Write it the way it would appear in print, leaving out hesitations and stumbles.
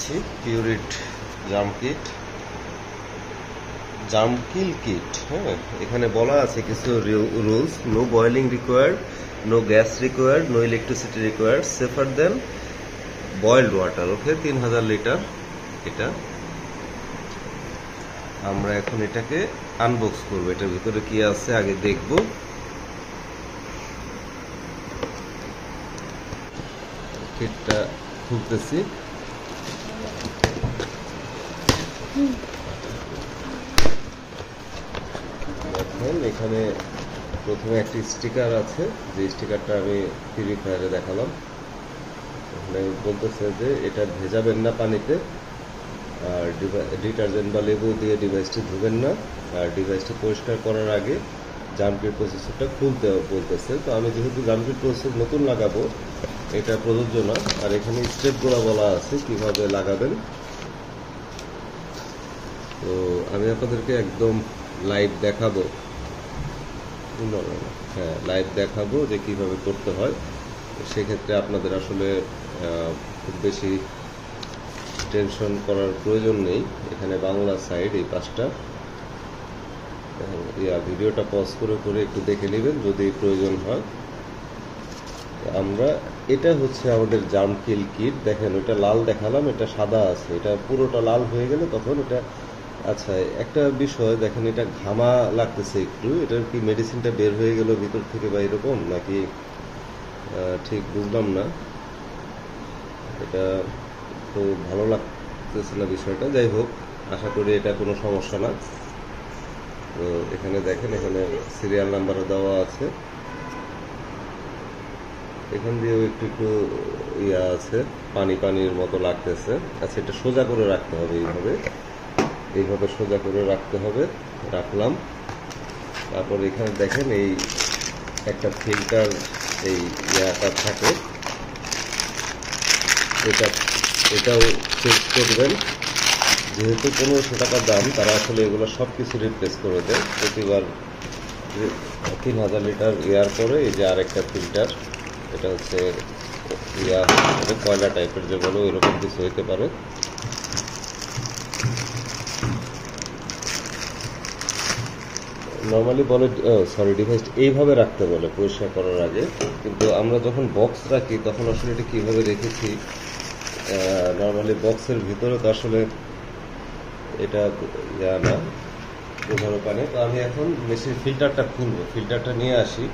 দেখাচ্ছি Pureit germ kit, germ kill kit. হ্যাঁ, এখানে বলা আছে কিছু rules: no boiling required, no gas required, no electricity required, safer than boiled water. Okay, 3000 litre এটা। আমরা এখন এটাকে আনবক্স করবো, এটার ভিতরে কি আছে আগে দেখব। কিটটা খুলতেছি। দেখেন এখানে প্রথমে একটি স্টিকার আছে, যে স্টিকারটা আমি পিউরিফায়ারে দেখালাম। এখানে বলতেছে যে এটা ভেজাবেন না পানিতে, আর ডিটারজেন্ট বা লেবু দিয়ে ডিভাইসটি ধুবেন না, আর ডিভাইসটি পরিষ্কার করার আগে জার্ম কিল প্রসেসরটা খুলতে বলতেছে। তো আমি যেহেতু জার্ম কিল প্রসেসর নতুন লাগাবো, এটা প্রযোজ্য না। আর এখানে স্টেপগুলো বলা আছে কিভাবে লাগাবেন। তো আমি আপনাদেরকে একদম লাইভ দেখাবো, হ্যাঁ লাইভ দেখাবো যে কিভাবে করতে হয়। সেক্ষেত্রে আপনাদের আসলে খুব বেশি টেনশন করার প্রয়োজন নেই। এখানে বাংলা সাইড এই পাশটা, ভিডিওটা পজ করে করে একটু দেখে নেবেন যদি প্রয়োজন হয়। আমরা এটা হচ্ছে আমাদের জার্ম কিল কিট। দেখেন ওটা লাল দেখালাম, এটা সাদা আছে, এটা পুরোটা লাল হয়ে গেলে তখন এটা। আচ্ছা, একটা বিষয় দেখেন, এটা ঘামা লাগতেছে একটু। এটার কি মেডিসিনটা বের হয়ে গেল ভিতর থেকে বা এরকম নাকি ঠিক বুঝলাম না। এটা তো ভালো লাগতেছে না বিষয়টা। যাই হোক, আশা করি এটা কোনো সমস্যা না। তো এখানে দেখেন, এখানে সিরিয়াল নাম্বারও দেওয়া আছে। এখান দিয়েও একটু একটু ইয়া আছে, পানি পানির মতো লাগতেছে। আচ্ছা, এটা সোজা করে রাখতে হবে, এইভাবে সোজা করে রাখতে হবে। রাখলাম। তারপর এখানে দেখেন এই একটা ফিল্টার, এই ইয়াটা থাকে, এটাও চেক করবেন। যেহেতু 1500 টাকা দাম, তারা আসলে এগুলো সব কিছু রিপ্লেস করে দেয় প্রতিবার। 3000 লিটার এয়ার পরে এই যে আরেকটা ফিল্টার, এটা হচ্ছে ইয়া কয়লা টাইপের যে বলো, এরকম কিছু হইতে পারে। নর্মালি বলে ডিভাইসটা এইভাবে রাখতে বলে পরিষ্কার করার আগে, কিন্তু আমরা যখন বক্স রাখি তখন আসলে এটা কীভাবে রেখেছি। নর্মালি বক্সের ভিতরে তো আসলে এটা ইয়া না, বোঝানো পারে। তো আমি এখন মেশিন ফিল্টারটা খুলবো, ফিল্টারটা নিয়ে আসি।